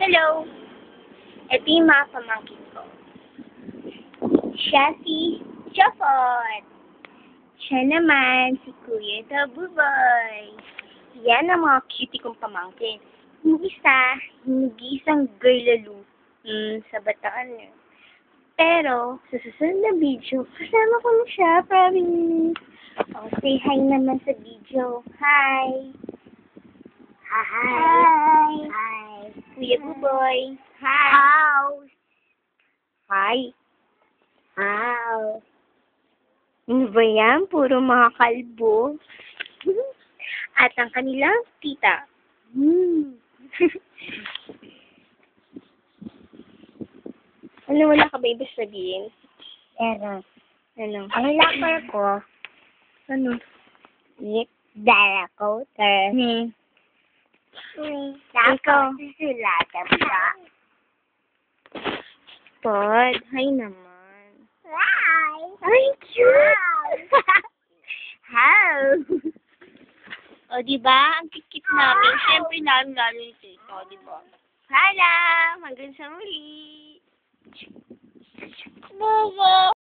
Hello! Ito yung mga pamangkin ko. Siya si Chopot. Siya naman si Kuya Tabuboy. Yan ang mga cutie kong pamangkin. Yung isa, nag-iisang girlalo sa Bataan niya. Pero, sa susunod na video, kasama ko na siya, promise. Oh, say hi naman sa video. Hi! Hi! Hi! Kuya Buboy. Hi! House! Hi! House! Ano ba yan? Puro mga kalbo. At ang kanilang tita. Ano, wala ka ba ibig sabihin? Pero, Ano? ang locker ko, Ano? Daracoter. Ikaw. Tapos, susulatan siya. Pod, hi naman. Hi! Ay, cute! How? O, diba? Ang kikit namin. Siyempre, lalo ito. O, diba? Hala! Hanggang sa muli! Bubo!